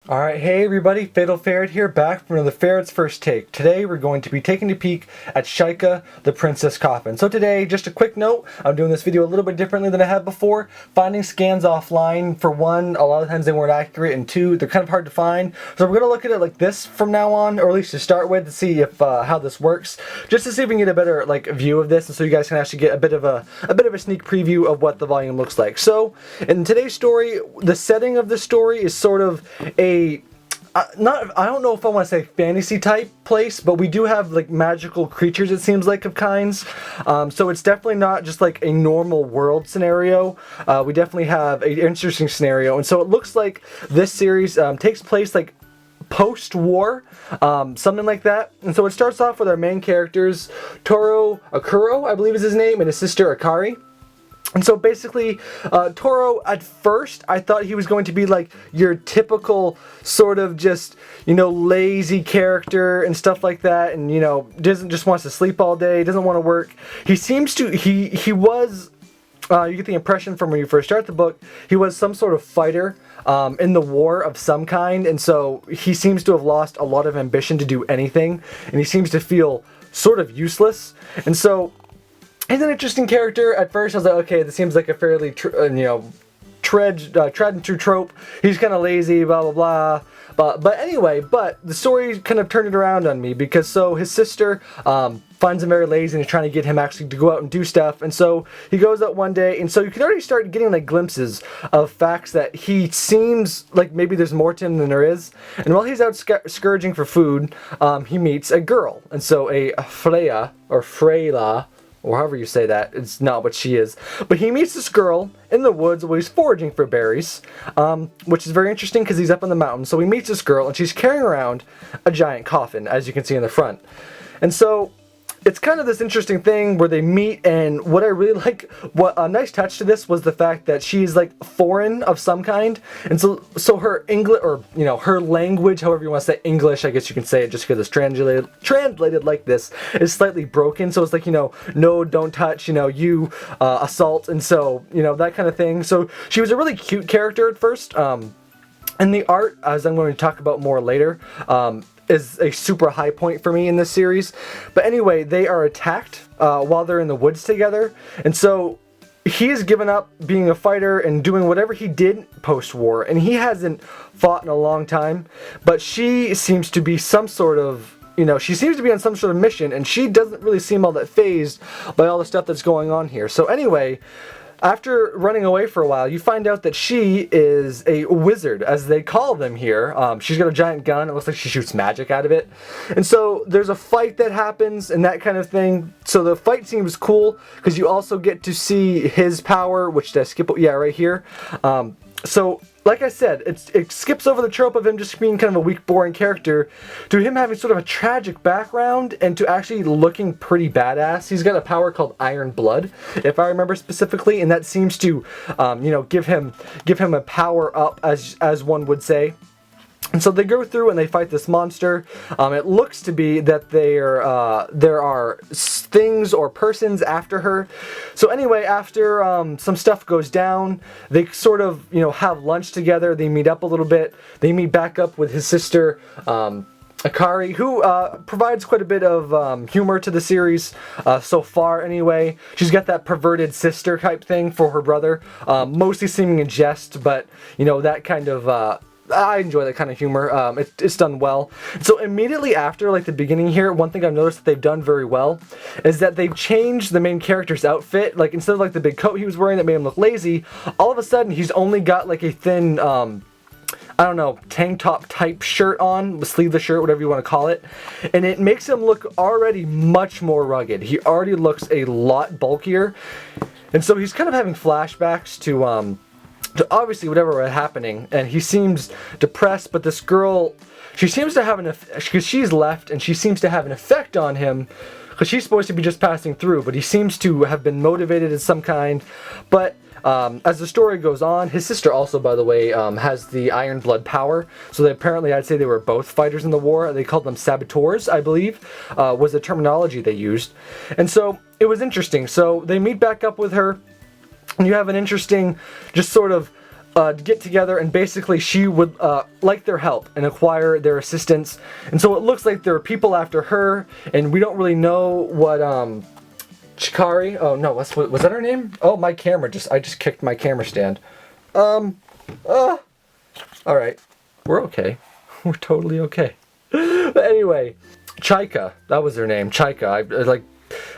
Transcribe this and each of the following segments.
Alright, hey everybody, Fatal Ferret here, back for another Ferret's First Take. Today we're going to be taking a peek at Chaika, the Princess Coffin. So today, just a quick note, I'm doing this video a little bit differently than I have before. Finding scans offline, for one, a lot of times they weren't accurate, and two, they're kind of hard to find. So we're going to look at it like this from now on, or at least to start with, to see if how this works. Just to see if we can get a better view of this, and so you guys can actually get a bit of a sneak preview of what the volume looks like. So, in today's story, the setting of the story is sort of a I don't know if I want to say fantasy type place, but we do have like magical creatures, it seems like, of kinds. So it's definitely not just like a normal world scenario. We definitely have an interesting scenario, and so it looks like this series takes place like post-war, something like that. And so it starts off with our main characters, Toro Akuro, I believe is his name, and his sister Akari. And so basically, Toro, at first, I thought he was going to be like your typical sort of just, lazy character and stuff like that. And, doesn't just wants to sleep all day, doesn't want to work. He seems to, he was, you get the impression from when you first start the book, he was some sort of fighter in the war of some kind. And so he seems to have lost a lot of ambition to do anything. And he seems to feel sort of useless. And so he's an interesting character. At first, I was like, okay, this seems like a fairly, tried and true trope. He's kind of lazy, blah, blah, blah. But anyway, the story kind of turned it around on me, because so his sister finds him very lazy and is trying to get him actually to go out and do stuff. And so he goes out one day, and so you can already start getting like glimpses of facts that he seems like maybe there's more to him than there is. And while he's out scourging for food, he meets a girl. And so a Freya, or Freyla, or however you say that, it's not what she is. But he meets this girl in the woods while he's foraging for berries, which is very interesting because he's up in the mountains. So he meets this girl, and she's carrying around a giant coffin, as you can see in the front. And so it's kind of this interesting thing where they meet, and what I really like, what a nice touch to this was the fact that she's like foreign of some kind, and so her English, or her language, however you want to say English, I guess you can say it just because it's translated like this, is slightly broken. So it's like, no, don't touch, you assault, and so that kind of thing. So she was a really cute character at first, and the art, as I'm going to talk about more later, is a super high point for me in this series. But anyway, they are attacked while they're in the woods together, and so he has given up being a fighter and doing whatever he did post-war, and he hasn't fought in a long time. But she seems to be some sort of, she seems to be on some sort of mission, and she doesn't really seem all that fazed by all the stuff that's going on here. So anyway, after running away for a while, you find out that she is a wizard, as they call them here. She's got a giant gun. It looks like she shoots magic out of it. And so there's a fight that happens and that kind of thing. So the fight seems cool because you also get to see his power, which does skip, right here. So, like I said, it skips over the trope of him just being kind of a weak, boring character to him having sort of a tragic background and to actually looking pretty badass. He's got a power called Iron Blood, if I remember specifically, and that seems to, give him a power up, as one would say. And so they go through and they fight this monster. It looks to be that there are things or persons after her. So anyway, after some stuff goes down, they sort of have lunch together. They meet up a little bit. They meet back up with his sister Akari, who provides quite a bit of humor to the series so far anyway. She's got that perverted sister type thing for her brother, mostly seeming in jest, but that kind of I enjoy that kind of humor. It's done well. So immediately after, like the beginning here, one thing I've noticed that they've done very well is that they've changed the main character's outfit. Like, instead of like the big coat he was wearing that made him look lazy, all of a sudden he's only got like a thin, tank top type shirt on, sleeveless shirt, whatever you want to call it. And it makes him look already much more rugged. He already looks a lot bulkier. And so he's kind of having flashbacks to obviously whatever was happening, and he seems depressed, but this girl, she seems to have because she's left, and she seems to have an effect on him, because she's supposed to be just passing through, but he seems to have been motivated in some kind. But as the story goes on, his sister also, by the way, has the Iron Blood power, so apparently I'd say they were both fighters in the war. They called them saboteurs, I believe, was the terminology they used. And so it was interesting. So they meet back up with her, and you have an interesting, just sort of get together, and basically she would like their help and acquire their assistance. And so it looks like there are people after her, and we don't really know what Chikari. Oh no, was that her name? Oh, my camera I just kicked my camera stand. All right, we're okay. We're totally okay. But anyway, Chaika, that was her name. Chaika.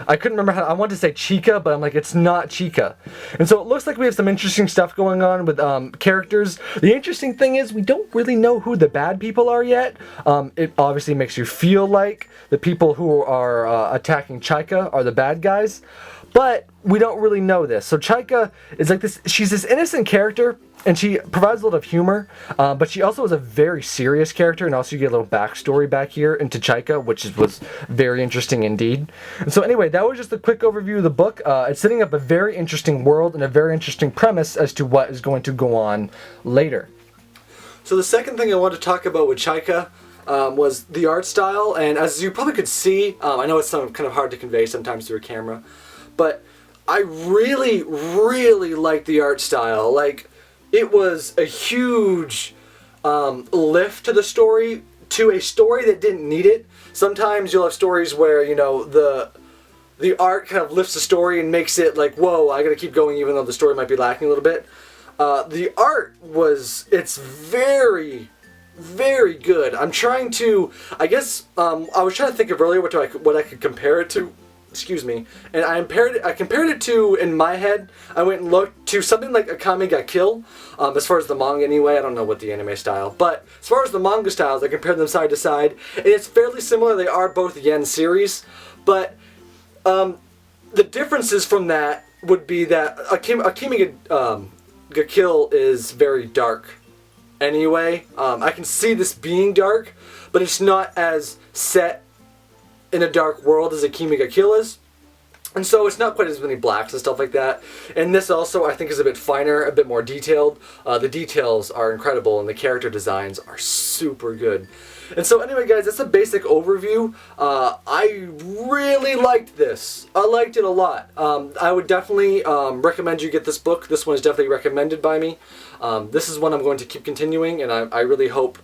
I couldn't remember how. I wanted to say Chica, but I'm like, it's not Chica. And so it looks like we have some interesting stuff going on with characters. The interesting thing is we don't really know who the bad people are yet. It obviously makes you feel like the people who are attacking Chaika are the bad guys, but we don't really know this. So Chaika is like this. She's this innocent character, and she provides a lot of humor, but she also is a very serious character, and also you get a little backstory back here into Chaika, which was very interesting indeed. And so anyway, that was just a quick overview of the book. It's setting up a very interesting world and a very interesting premise as to what is going to go on later. So the second thing I want to talk about with Chaika was the art style, and as you probably could see, I know it's kind of hard to convey sometimes through a camera, but I really, really like the art style. Like, it was a huge lift to the story, to a story that didn't need it. Sometimes you'll have stories where, you know, the art kind of lifts the story and makes it like, whoa, I gotta keep going even though the story might be lacking a little bit. The art it's very, very good. I'm trying to, I guess, I was trying to think of earlier what I could compare it to. Excuse me, and I compared it to, in my head, I went and looked to something like Akame ga Kill, as far as the manga anyway. I don't know what the anime style, but as far as the manga styles, I compared them side to side, and it's fairly similar. They are both Yen series, but the differences from that would be that Akame ga Kill is very dark anyway. I can see this being dark, but it's not as set in a dark world as Akame ga Kill is. And so it's not quite as many blacks and stuff like that. And this also, I think, is a bit finer, a bit more detailed. The details are incredible, and the character designs are super good. And so anyway, guys, that's a basic overview. I really liked this. I liked it a lot. I would definitely recommend you get this book. This one is definitely recommended by me. This is one I'm going to keep continuing, and I really hope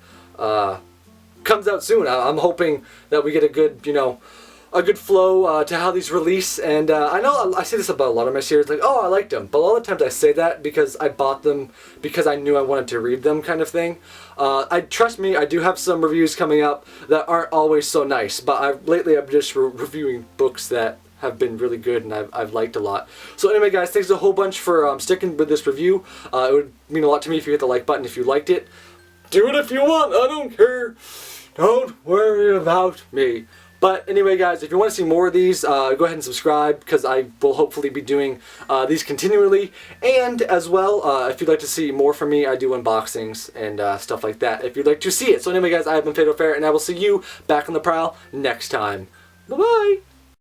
comes out soon. I'm hoping that we get a good, a good flow to how these release. And I know I say this about a lot of my series, like, oh, I liked them, but a lot of times I say that because I bought them because I knew I wanted to read them, kind of thing. Trust me, I do have some reviews coming up that aren't always so nice, but lately I'm just reviewing books that have been really good and I've liked a lot. So anyway, guys, thanks a whole bunch for sticking with this review. It would mean a lot to me if you hit the like button if you liked it. Do it if you want, I don't care. Don't worry about me. But anyway, guys, if you want to see more of these, go ahead and subscribe, because I will hopefully be doing these continually. And as well, if you'd like to see more from me, I do unboxings and stuff like that, if you'd like to see it. So anyway, guys, I have been Fatal Ferret, and I will see you back on the prowl next time. Bye-bye!